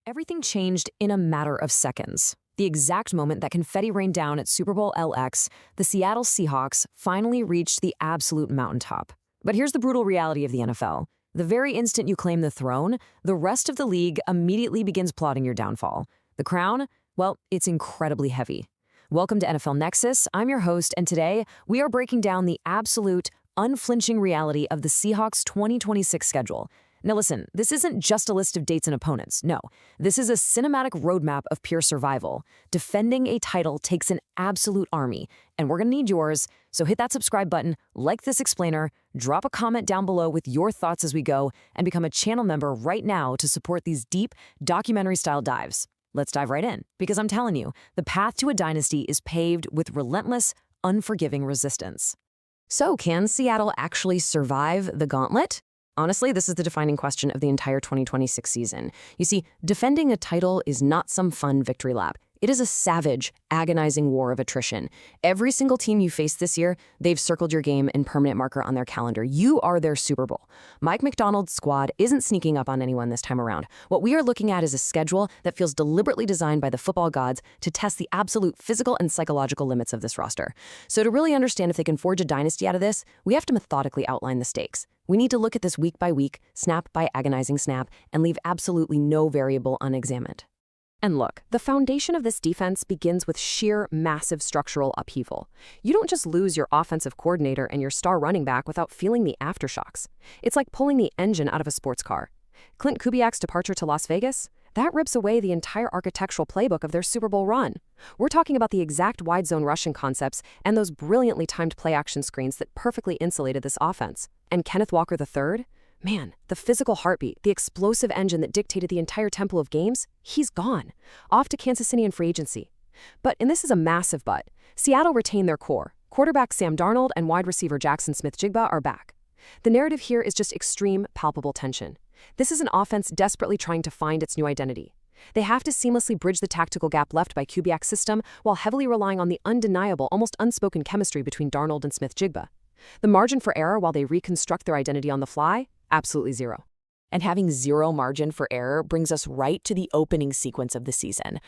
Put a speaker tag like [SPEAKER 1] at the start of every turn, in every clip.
[SPEAKER 1] Everything changed in a matter of seconds. The exact moment that confetti rained down at Super Bowl LX, the Seattle Seahawks finally reached the absolute mountaintop. But here's the brutal reality of the NFL. The very instant you claim the throne, the rest of the league immediately begins plotting your downfall. The crown? Well, it's incredibly heavy. Welcome to NFL Nexus. I'm your host, and today we are breaking down the absolute, unflinching reality of the Seahawks' 2026 schedule. Now listen, this isn't just a list of dates and opponents. No, this is a cinematic roadmap of pure survival. Defending a title takes an absolute army, and we're gonna need yours. So hit that subscribe button, like this explainer, drop a comment down below with your thoughts as we go, and become a channel member right now to support these deep, documentary-style dives. Let's dive right in, because I'm telling you, the path to a dynasty is paved with relentless, unforgiving resistance. So can Seattle actually survive the gauntlet? Honestly, this is the defining question of the entire 2026 season. You see, defending a title is not some fun victory lap. It is a savage, agonizing war of attrition. Every single team you face this year, they've circled your game in permanent marker on their calendar. You are their Super Bowl. Mike McDonald's squad isn't sneaking up on anyone this time around. What we are looking at is a schedule that feels deliberately designed by the football gods to test the absolute physical and psychological limits of this roster. So to really understand if they can forge a dynasty out of this, we have to methodically outline the stakes. We need to look at this week by week, snap by agonizing snap, and leave absolutely no variable unexamined. And look, the foundation of this defense begins with sheer, massive structural upheaval. You don't just lose your offensive coordinator and your star running back without feeling the aftershocks. It's like pulling the engine out of a sports car. Clint Kubiak's departure to Las Vegas? That rips away the entire architectural playbook of their Super Bowl run. We're talking about the exact wide zone rushing concepts and those brilliantly timed play-action screens that perfectly insulated this offense. And Kenneth Walker III? Man, the physical heartbeat, the explosive engine that dictated the entire tempo of games, he's gone. Off to Kansas City in free agency. And this is a massive but, Seattle retained their core. Quarterback Sam Darnold and wide receiver Jackson Smith-Njigba are back. The narrative here is just extreme, palpable tension. This is an offense desperately trying to find its new identity. They have to seamlessly bridge the tactical gap left by Kubiak's system while heavily relying on the undeniable, almost unspoken chemistry between Darnold and Smith-Njigba. The margin for error while they reconstruct their identity on the fly? Absolutely zero.
[SPEAKER 2] And having zero margin for error brings us right to the opening sequence of the season.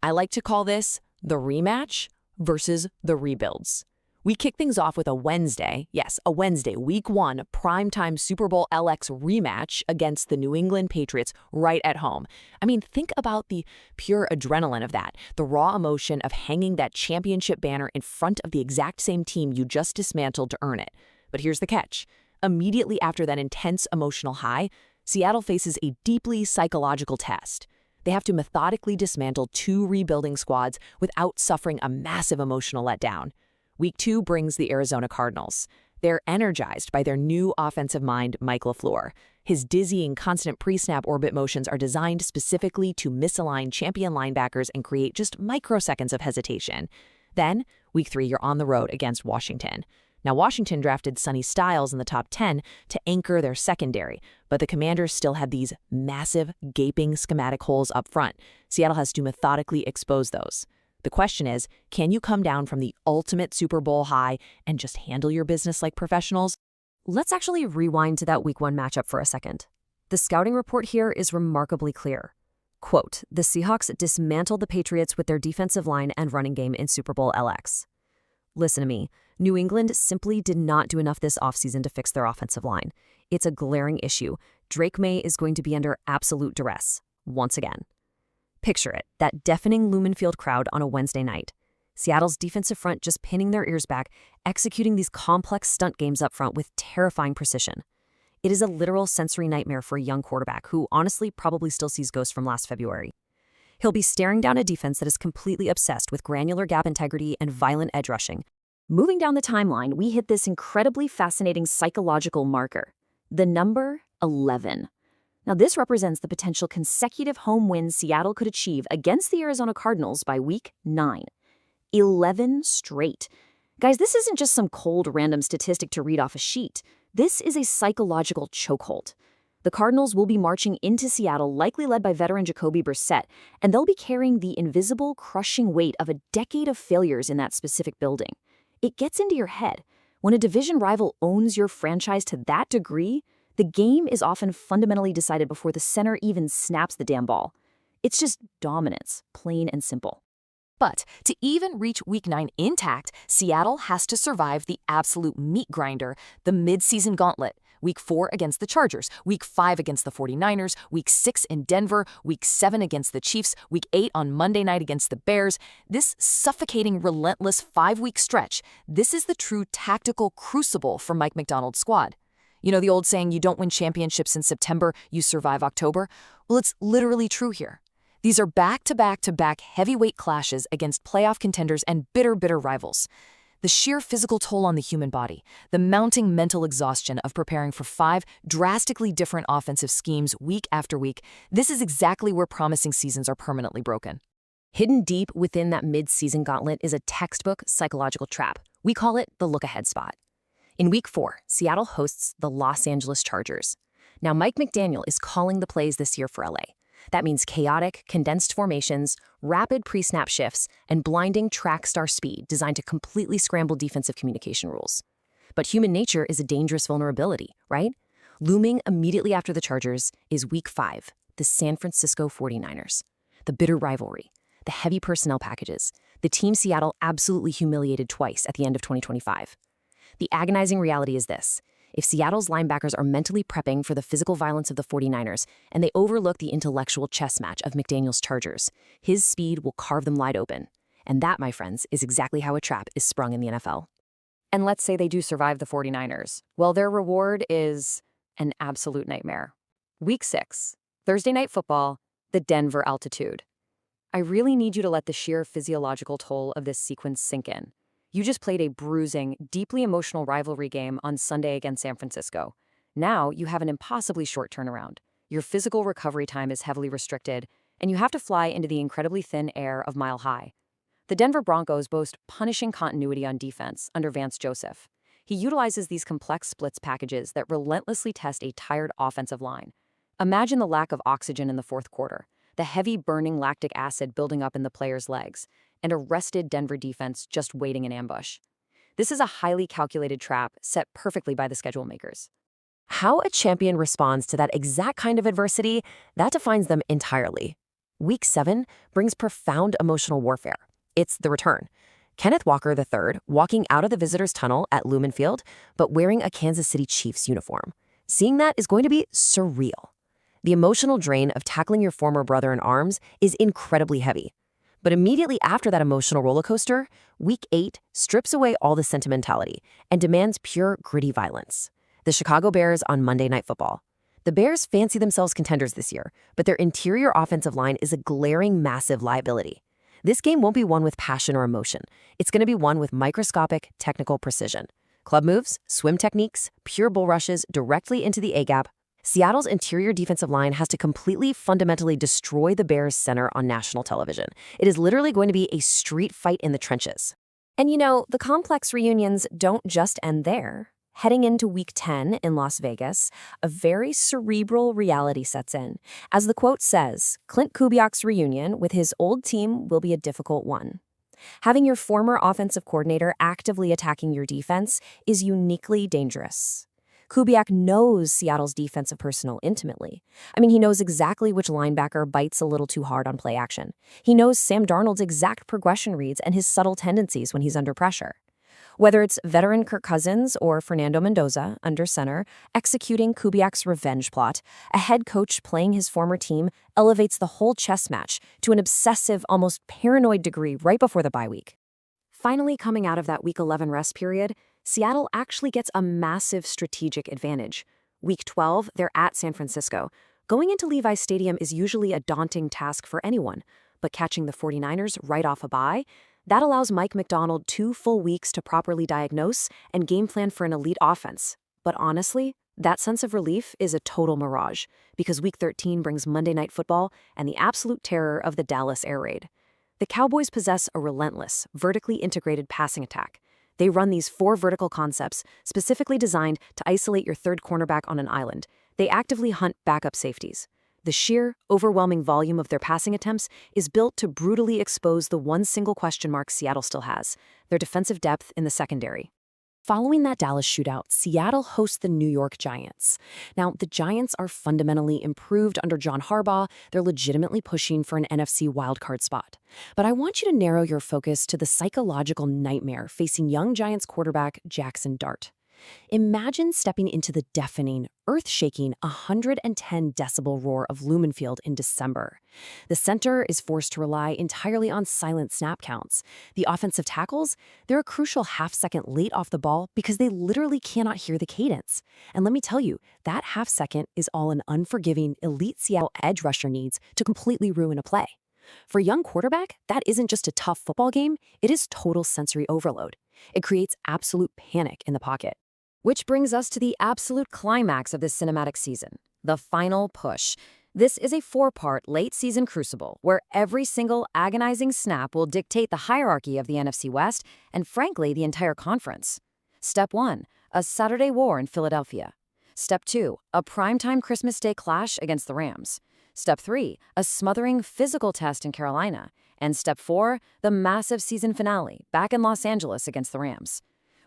[SPEAKER 2] I like to call this the rematch versus the rebuilds. We kick things off with a Wednesday, yes, a Wednesday, week 1, primetime Super Bowl LX rematch against the New England Patriots right at home. I mean, think about the pure adrenaline of that, the raw emotion of hanging that championship banner in front of the exact same team you just dismantled to earn it. But here's the catch. Immediately after that intense emotional high, Seattle faces a deeply psychological test. They have to methodically dismantle 2 rebuilding squads without suffering a massive emotional letdown. Week 2 brings the Arizona Cardinals. They're energized by their new offensive mind, Mike LaFleur. His dizzying, constant pre-snap orbit motions are designed specifically to misalign champion linebackers and create just microseconds of hesitation. Then, Week 3, you're on the road against Washington. Now, Washington drafted Sonny Styles in the top 10 to anchor their secondary, but the Commanders still have these massive, gaping schematic holes up front. Seattle has to methodically expose those. The question is, can you come down from the ultimate Super Bowl high and just handle your business like professionals?
[SPEAKER 1] Let's actually rewind to that Week 1 matchup for a second. The scouting report here is remarkably clear. Quote, the Seahawks dismantled the Patriots with their defensive line and running game in Super Bowl LX. Listen to me. New England simply did not do enough this offseason to fix their offensive line. It's a glaring issue. Drake May is going to be under absolute duress, once again. Picture it, that deafening Lumen Field crowd on a Wednesday night. Seattle's defensive front just pinning their ears back, executing these complex stunt games up front with terrifying precision. It is a literal sensory nightmare for a young quarterback who honestly probably still sees ghosts from last February. He'll be staring down a defense that is completely obsessed with granular gap integrity and violent edge rushing. Moving down the timeline, we hit this incredibly fascinating psychological marker, the number 11. Now, this represents the potential consecutive home wins Seattle could achieve against the Arizona Cardinals by week 9. 11 straight. Guys, this isn't just some cold random statistic to read off a sheet. This is a psychological chokehold. The Cardinals will be marching into Seattle, likely led by veteran Jacoby Brissett, and they'll be carrying the invisible, crushing weight of a decade of failures in that specific building. It gets into your head. When a division rival owns your franchise to that degree, the game is often fundamentally decided before the center even snaps the damn ball.
[SPEAKER 3] It's just dominance, plain and simple.
[SPEAKER 2] But to even reach Week 9 intact, Seattle has to survive the absolute meat grinder, the midseason gauntlet. Week 4 against the Chargers, Week 5 against the 49ers, Week 6 in Denver, Week 7 against the Chiefs, Week 8 on Monday night against the Bears. This suffocating, relentless 5-week stretch, this is the true tactical crucible for Mike Macdonald's squad. You know the old saying, you don't win championships in September, you survive October? Well, it's literally true here. These are back-to-back-to-back heavyweight clashes against playoff contenders and bitter rivals. The sheer physical toll on the human body, the mounting mental exhaustion of preparing for 5 drastically different offensive schemes week after week, this is exactly where promising seasons are permanently broken.
[SPEAKER 1] Hidden deep within that mid-season gauntlet is a textbook psychological trap. We call it the look-ahead spot. In Week 4, Seattle hosts the Los Angeles Chargers. Now, Mike McDaniel is calling the plays this year for LA. That means chaotic, condensed formations, rapid pre-snap shifts, and blinding track star speed designed to completely scramble defensive communication rules. But human nature is a dangerous vulnerability, right? Looming immediately after the Chargers is Week 5, the San Francisco 49ers. The bitter rivalry, the heavy personnel packages, the team Seattle absolutely humiliated twice at the end of 2025. The agonizing reality is this. If Seattle's linebackers are mentally prepping for the physical violence of the 49ers and they overlook the intellectual chess match of McDaniel's Chargers, his speed will carve them wide open. And that, my friends, is exactly how a trap is sprung in the NFL.
[SPEAKER 3] And let's say they do survive the 49ers. Well, their reward is an absolute nightmare. Week 6, Thursday Night Football, the Denver altitude. I really need you to let the sheer physiological toll of this sequence sink in. You just played a bruising, deeply emotional rivalry game on Sunday against San Francisco. Now you have an impossibly short turnaround. Your physical recovery time is heavily restricted, and you have to fly into the incredibly thin air of Mile High. The Denver Broncos boast punishing continuity on defense under Vance Joseph. He utilizes these complex splits packages that relentlessly test a tired offensive line. Imagine the lack of oxygen in the fourth quarter, the heavy burning lactic acid building up in the players' legs, and a rested Denver defense just waiting in ambush. This is a highly calculated trap set perfectly by the schedule makers.
[SPEAKER 1] How a champion responds to that exact kind of adversity, that defines them entirely. Week 7 brings profound emotional warfare. It's the return. Kenneth Walker III walking out of the visitors' tunnel at Lumen Field, but wearing a Kansas City Chiefs uniform. Seeing that is going to be surreal. The emotional drain of tackling your former brother in arms is incredibly heavy. But immediately after that emotional roller coaster, Week 8 strips away all the sentimentality and demands pure, gritty violence. The Chicago Bears on Monday Night Football. The Bears fancy themselves contenders this year, but their interior offensive line is a glaring, massive liability. This game won't be won with passion or emotion. It's going to be won with microscopic, technical precision. Club moves, swim techniques, pure bull rushes directly into the A-gap. Seattle's interior defensive line has to completely, fundamentally destroy the Bears' center on national television. It is literally going to be a street fight in the trenches. And you know, the complex reunions don't just end there. Heading into Week 10 in Las Vegas, a very cerebral reality sets in. As the quote says, Clint Kubiak's reunion with his old team will be a difficult one. Having your former offensive coordinator actively attacking your defense is uniquely dangerous. Kubiak knows Seattle's defensive personnel intimately. I mean, he knows exactly which linebacker bites a little too hard on play action. He knows Sam Darnold's exact progression reads and his subtle tendencies when he's under pressure. Whether it's veteran Kirk Cousins or Fernando Mendoza under center executing Kubiak's revenge plot, a head coach playing his former team elevates the whole chess match to an obsessive, almost paranoid degree right before the bye week. Finally, coming out of that Week 11 rest period, Seattle actually gets a massive strategic advantage. Week 12, they're at San Francisco. Going into Levi's Stadium is usually a daunting task for anyone, but catching the 49ers right off a bye, that allows Mike Macdonald 2 full weeks to properly diagnose and game plan for an elite offense. But honestly, that sense of relief is a total mirage, because Week 13 brings Monday Night Football and the absolute terror of the Dallas air raid. The Cowboys possess a relentless, vertically integrated passing attack. They run these 4 vertical concepts specifically designed to isolate your third cornerback on an island. They actively hunt backup safeties. The sheer, overwhelming volume of their passing attempts is built to brutally expose the one single question mark Seattle still has, their defensive depth in the secondary.
[SPEAKER 2] Following that Dallas shootout, Seattle hosts the New York Giants. Now, the Giants are fundamentally improved under John Harbaugh. They're legitimately pushing for an NFC wildcard spot. But I want you to narrow your focus to the psychological nightmare facing young Giants quarterback Jackson Dart. Imagine stepping into the deafening, earth-shaking 110 decibel roar of Lumen Field in December. The center is forced to rely entirely on silent snap counts. The offensive tackles, they're a crucial half-second late off the ball because they literally cannot hear the cadence. And let me tell you, that half-second is all an unforgiving, elite Seattle edge rusher needs to completely ruin a play. For a young quarterback, that isn't just a tough football game, it is total sensory overload. It creates absolute panic in the pocket.
[SPEAKER 3] Which brings us to the absolute climax of this cinematic season, the final push. This is a 4-part late-season crucible where every single agonizing snap will dictate the hierarchy of the NFC West and, frankly, the entire conference. Step 1, a Saturday war in Philadelphia. Step 2, a primetime Christmas Day clash against the Rams. Step 3, a smothering physical test in Carolina. And Step 4, the massive season finale back in Los Angeles against the Rams.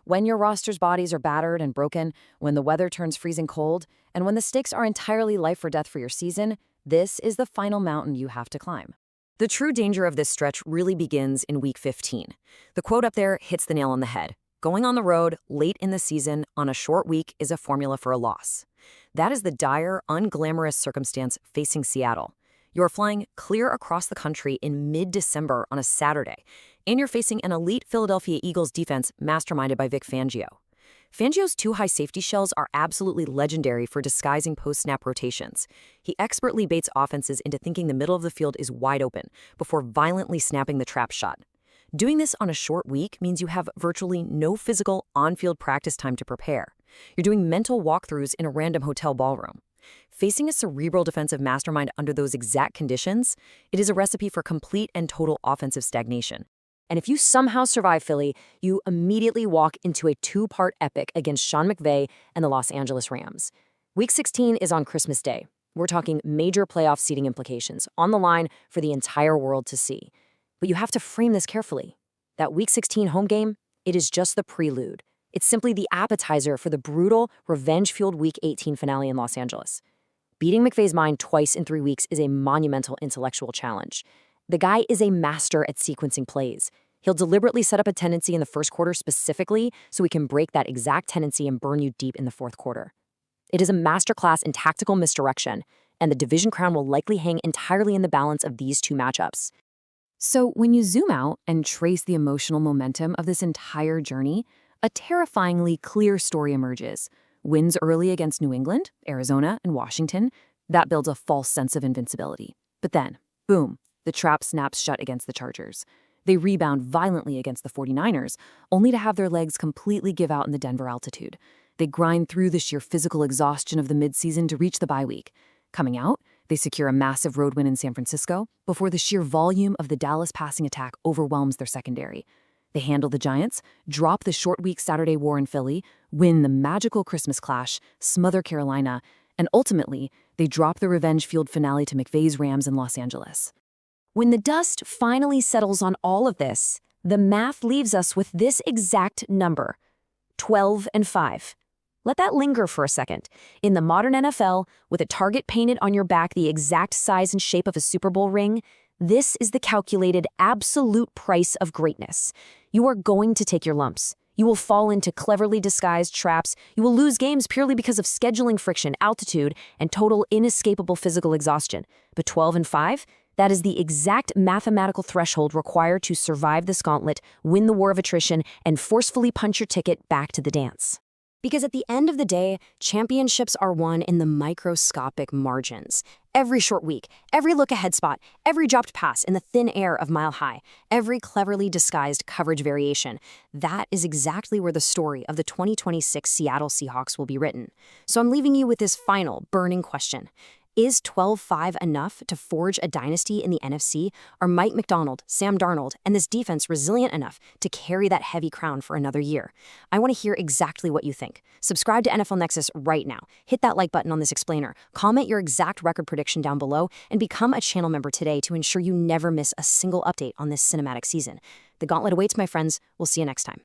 [SPEAKER 3] When your roster's bodies are battered and broken, when the weather turns freezing cold, and when the stakes are entirely life or death for your season, this is the final mountain you have to climb.
[SPEAKER 1] The true danger of this stretch really begins in Week 15. The quote up there hits the nail on the head. Going on the road late in the season on a short week is a formula for a loss. That is the dire, unglamorous circumstance facing Seattle. You're flying clear across the country in mid-December on a Saturday, and you're facing an elite Philadelphia Eagles defense masterminded by Vic Fangio. Fangio's 2 high safety shells are absolutely legendary for disguising post-snap rotations. He expertly baits offenses into thinking the middle of the field is wide open before violently snapping the trap shot. Doing this on a short week means you have virtually no physical on-field practice time to prepare. You're doing mental walkthroughs in a random hotel ballroom. Facing a cerebral defensive mastermind under those exact conditions, it is a recipe for complete and total offensive stagnation.
[SPEAKER 3] And if you somehow survive Philly, you immediately walk into a 2-part epic against Sean McVay and the Los Angeles Rams. Week 16 is on Christmas Day. We're talking major playoff seeding implications on the line for the entire world to see. But you have to frame this carefully. That Week 16 home game, it is just the prelude. It's simply the appetizer for the brutal, revenge-fueled Week 18 finale in Los Angeles. Beating McVay's mind twice in 3 weeks is a monumental intellectual challenge. The guy is a master at sequencing plays. He'll deliberately set up a tendency in the first quarter specifically so he can break that exact tendency and burn you deep in the fourth quarter. It is a masterclass in tactical misdirection, and the division crown will likely hang entirely in the balance of these 2 matchups. So when you zoom out and trace the emotional momentum of this entire journey, a terrifyingly clear story emerges. Wins early against New England, Arizona, and Washington, that builds a false sense of invincibility. But then, boom, the trap snaps shut against the Chargers. They rebound violently against the 49ers, only to have their legs completely give out in the Denver altitude. They grind through the sheer physical exhaustion of the midseason to reach the bye week. Coming out, they secure a massive road win in San Francisco before the sheer volume of the Dallas passing attack overwhelms their secondary. They handle the Giants, drop the short week Saturday war in Philly, win the magical Christmas clash, smother Carolina, and ultimately, they drop the revenge-fueled finale to McVay's Rams in Los Angeles.
[SPEAKER 1] When the dust finally settles on all of this, the math leaves us with this exact number, 12-5. Let that linger for a second. In the modern NFL, with a target painted on your back the exact size and shape of a Super Bowl ring, this is the calculated absolute price of greatness. You are going to take your lumps. You will fall into cleverly disguised traps. You will lose games purely because of scheduling friction, altitude, and total inescapable physical exhaustion. But 12-5? That is the exact mathematical threshold required to survive this gauntlet, win the war of attrition, and forcefully punch your ticket back to the dance. Because at the end of the day, championships are won in the microscopic margins. Every short week, every look-ahead spot, every dropped pass in the thin air of Mile High, every cleverly disguised coverage variation, that is exactly where the story of the 2026 Seattle Seahawks will be written. So I'm leaving you with this final, burning question. Is 12-5 enough to forge a dynasty in the NFC? Are Mike McDonald, Sam Darnold, and this defense resilient enough to carry that heavy crown for another year? I want to hear exactly what you think. Subscribe to NFL Nexus right now. Hit that like button on this explainer. Comment your exact record prediction down below and become a channel member today to ensure you never miss a single update on this cinematic season. The gauntlet awaits, my friends. We'll see you next time.